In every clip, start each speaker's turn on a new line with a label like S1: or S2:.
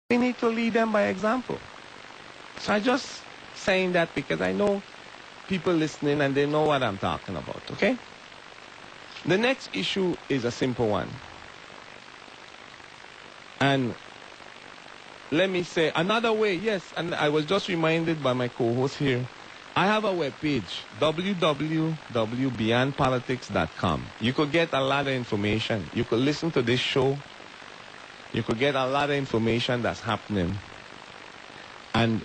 S1: We need to lead them by example. So I'm just saying that because I know people listening and they know what I'm talking about, okay? The next issue is a simple one. And let me say another way, yes, and I was just reminded by my co-host here, I have a webpage, www.beyondpolitics.com. You could get a lot of information. You could listen to this show. You could get a lot of information that's happening. And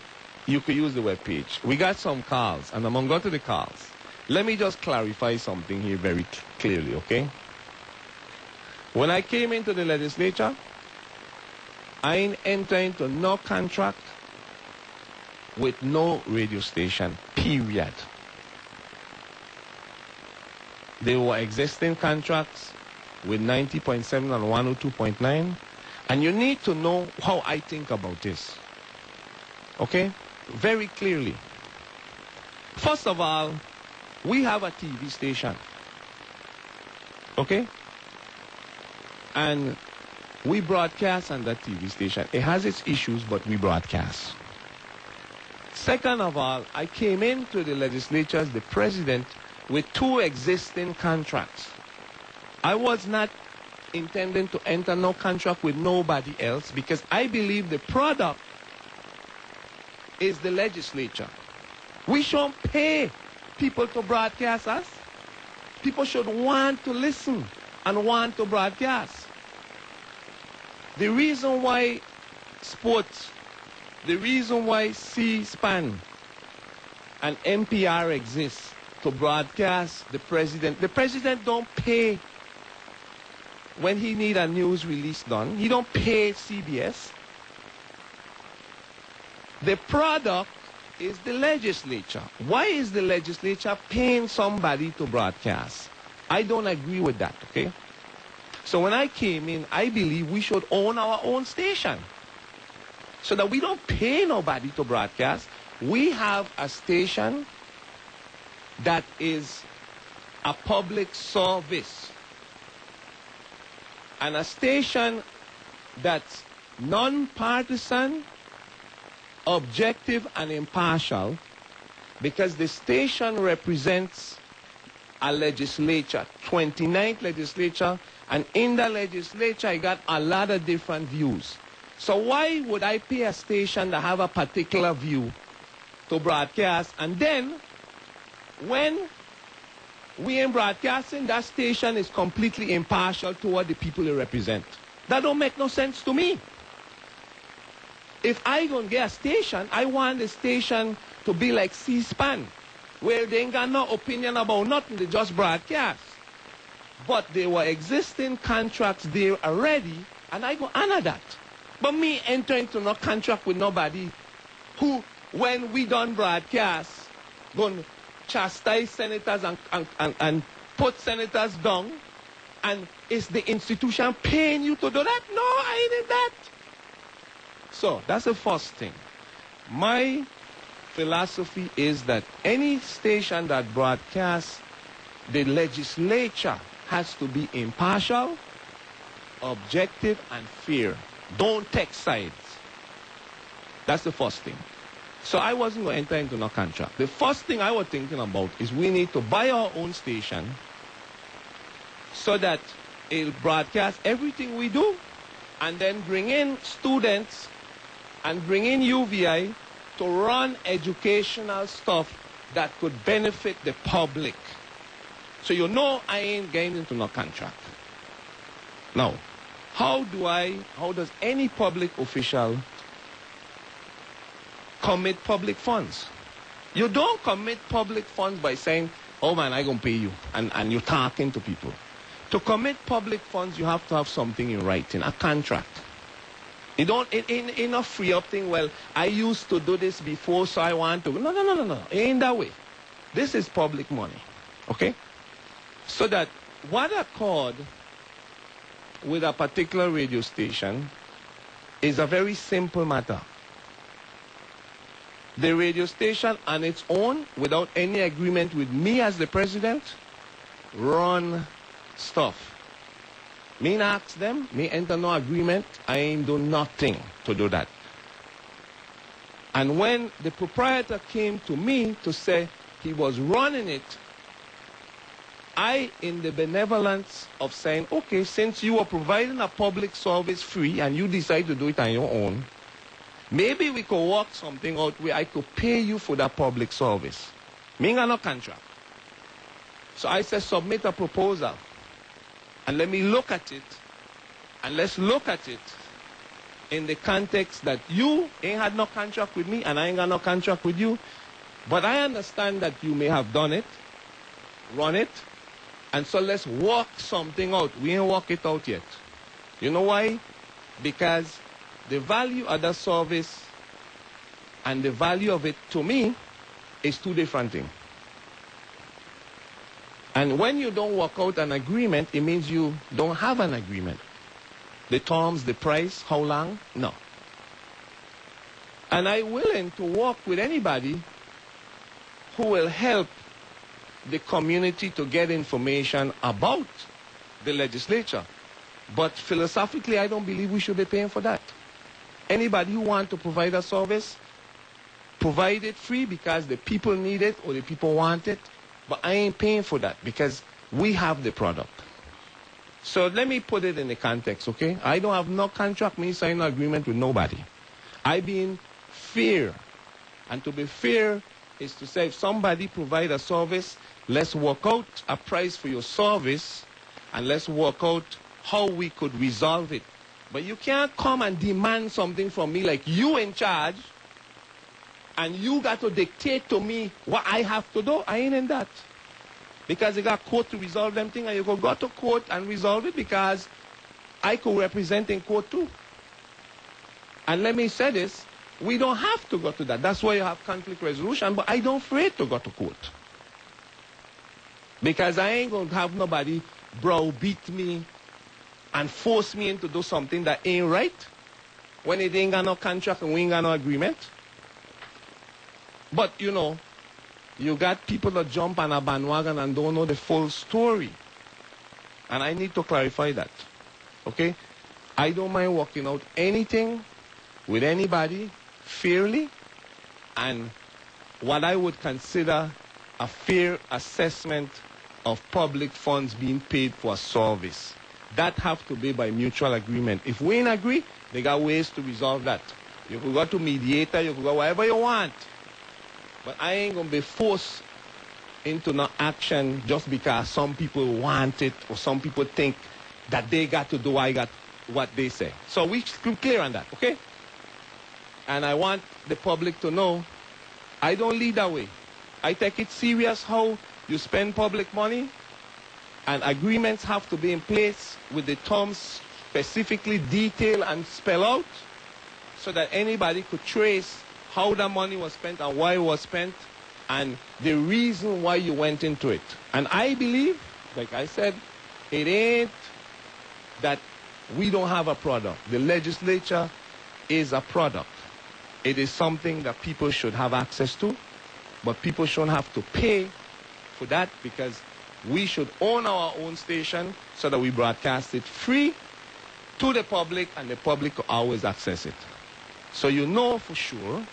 S1: you could use the webpage. We got some calls, and I'm going to go to the calls. Let me just clarify something here very clearly, okay? When I came into the legislature, I ain't entering into no contract with no radio station, period. There were existing contracts with 90.7 and 102.9, and you need to know how I think about this, okay? Very clearly. First of all, we have a TV station, okay? And we broadcast on that TV station. It has its issues, but we broadcast. Second of all, I came into the legislature as the president with 2 existing contracts. I was not intending to enter no contract with nobody else because I believe the product is the legislature. We shouldn't pay people to broadcast us. People should want to listen and want to broadcast. The reason why sports, the reason why C-SPAN and NPR exists to broadcast the president don't pay when he need a news release done. He don't pay CBS. The product is the legislature. Why is the legislature paying somebody to broadcast? I don't agree with that, okay? So when I came in, I believe we should own our own station so that we don't pay nobody to broadcast. We have a station that is a public service and a station that's non-partisan, objective, and impartial because the station represents a legislature, 29th legislature, and in the legislature I got a lot of different views. So why would I pay a station that have a particular view to broadcast, and then when we in broadcasting, that station is completely impartial toward the people it represent? That don't make no sense to me. If I gonna get a station, I want the station to be like C-SPAN, where they ain't got no opinion about nothing, they just broadcast. But there were existing contracts there already, and I go honor that. But me entering into no contract with nobody who, when we done broadcast, gonna chastise senators and put senators down, and is the institution paying you to do that? No, I ain't in that. So that's the first thing. My philosophy is that any station that broadcasts, the legislature has to be impartial, objective, and fair. Don't take sides. That's the first thing. So I wasn't going to enter into no contract. The first thing I was thinking about is we need to buy our own station so that it'll broadcast everything we do and then bring in students and bring in UVI to run educational stuff that could benefit the public. So you know I ain't getting into no contract. Now, how does any public official commit public funds? You don't commit public funds by saying, oh man, I'm going to pay you, and you're talking to people. To commit public funds, you have to have something in writing, a contract. You don't, in a free up thing, well, I used to do this before, so I want to. No. It ain't that way. This is public money, okay? So that what accord with a particular radio station is a very simple matter. The radio station on its own, without any agreement with me as the president, run stuff. Me not ask them, me enter no agreement, I ain't do nothing to do that. And when the proprietor came to me to say he was running it, I, in the benevolence of saying, okay, since you are providing a public service free and you decide to do it on your own, maybe we could work something out where I could pay you for that public service. Me ain't got no contract. So I said, submit a proposal. And let me look at it. And let's look at it in the context that you ain't had no contract with me and I ain't got no contract with you. But I understand that you may have done it, run it, and so let's work something out. We ain't work it out yet. You know why? Because the value of the service and the value of it to me is two different things. And when you don't work out an agreement, it means you don't have an agreement. The terms, the price, how long? No. And I'm willing to work with anybody who will help the community to get information about the legislature. But philosophically, I don't believe we should be paying for that. Anybody who wants to provide a service, provide it free because the people need it or the people want it. But I ain't paying for that because we have the product. So let me put it in the context, okay? I don't have no contract, me sign no agreement with nobody. I being fair. And to be fair is to say if somebody provide a service, let's work out a price for your service and let's work out how we could resolve it. But you can't come and demand something from me like you in charge and you got to dictate to me what I have to do. I ain't in that. Because you got court to resolve them things and you could go to court and resolve it because I could represent in court too. And let me say this, we don't have to go to that. That's why you have conflict resolution, but I don't afraid to go to court. Because I ain't going to have nobody browbeat me and force me into do something that ain't right when it ain't got no contract and we ain't got no agreement. But, you know, you got people that jump on a bandwagon and don't know the full story. And I need to clarify that. Okay? I don't mind working out anything with anybody fairly and what I would consider a fair assessment of public funds being paid for a service. That have to be by mutual agreement. If we ain't agree, they got ways to resolve that. You could go to mediator, you could go wherever you want. But I ain't going to be forced into no action just because some people want it or some people think that they got to do what they say. So we're clear on that, okay? And I want the public to know I don't lead that way. I take it serious how you spend public money and agreements have to be in place with the terms specifically detailed and spell out so that anybody could trace how the money was spent and why it was spent and the reason why you went into it. And I believe, like I said, it ain't that we don't have a product. The legislature is a product. It is something that people should have access to, but people shouldn't have to pay for that because we should own our own station so that we broadcast it free to the public and the public will always access it. So you know for sure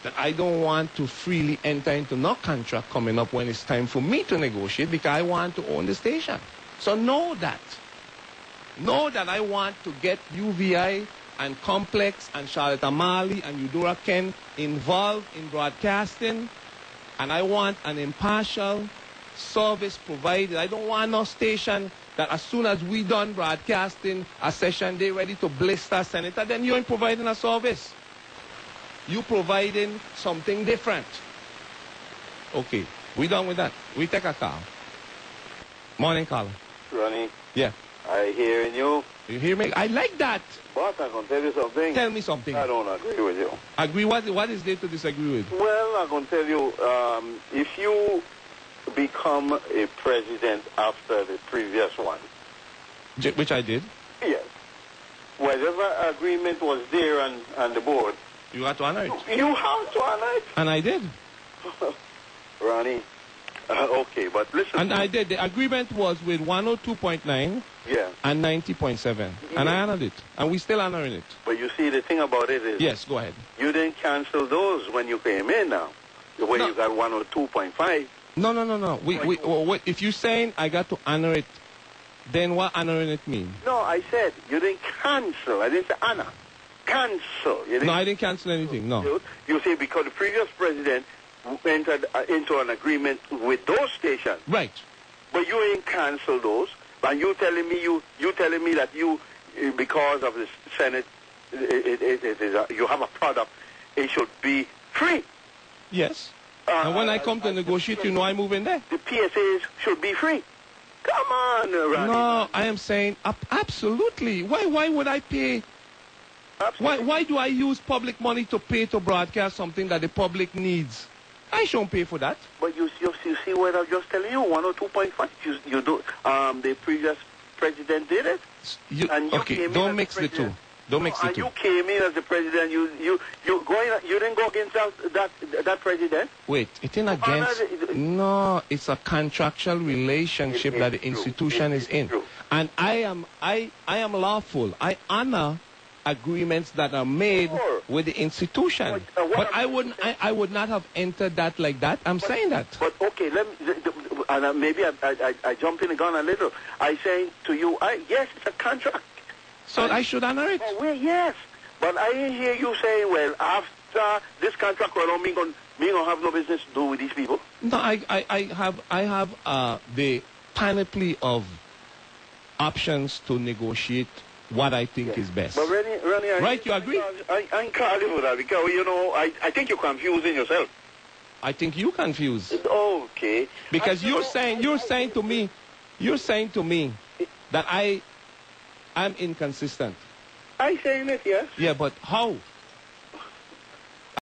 S1: that I don't want to freely enter into no contract coming up when it's time for me to negotiate because I want to own the station. So know that. Know that I want to get UVI and Complex and Charlotte Amali and Eudora Ken involved in broadcasting. And I want an impartial service provided. I don't want no station that as soon as we done broadcasting a session, they ready to blister senator, then you ain't providing a service. You providing something different. Okay, we done with that. We take a call. Morning, caller.
S2: Ronnie.
S1: Yeah.
S2: I hearing you.
S1: You hear me? I like that.
S2: But I can tell you something.
S1: Tell me something.
S2: I don't agree with you.
S1: Agree? What is there to disagree with?
S2: Well, I can tell you, if you become a president after the previous one.
S1: Which I did.
S2: Yes. Whatever agreement was there on the board.
S1: You have to honor it.
S2: You have to honor it.
S1: And I did.
S2: Ronnie, Okay, but listen.
S1: And I did. The agreement was with 102.9
S2: Yeah.
S1: and 90.7. And I honored it. And we still honoring it.
S2: But you see, the thing about it is,
S1: Yes, go ahead.
S2: you didn't cancel those when you came in now. Where
S1: No.
S2: you got 102.5.
S1: No. If you're saying I got to honor it, then what honoring it mean?
S2: No, I said you didn't cancel. I didn't say honor. Cancel. You didn't
S1: No, I didn't cancel anything. No.
S2: You see, because the previous president entered into an agreement with those stations.
S1: Right.
S2: But you ain't canceled those. And you telling me that you, because of the Senate, you have a product, it should be free.
S1: Yes. And when I come to negotiate, you know I move in there.
S2: The PSAs should be free. Come on, Ronnie.
S1: No, I am saying absolutely. Why would I pay?
S2: Absolutely.
S1: Why do I use public money to pay to broadcast something that the public needs? I shouldn't pay for that.
S2: But you see what I'm just telling you, 102.5. You do. The previous president did it.
S1: Okay, don't mix the two. Don't mix the two.
S2: You came in as the president. You didn't go against that president.
S1: Wait, it ain't against. No, it's a contractual relationship that the institution is in, and I am lawful. I honor agreements that are made with the institution. But I would not have entered that like that. I'm saying that.
S2: But okay, and maybe I jump in the gun a little. I say to you, yes, it's a contract.
S1: So I should honor it.
S2: Oh, well, yes, but I didn't hear you saying, well, after this contract, well, me gonna have no business to do with these people.
S1: No, I have the panoply of options to negotiate what I think is best.
S2: But Ronnie,
S1: right, you agree?
S2: I can't live with that because, I think you're confusing yourself.
S1: I think you confused.
S2: Okay.
S1: Because you're saying to me that I'm inconsistent.
S2: I saying it, yes.
S1: Yeah, but how?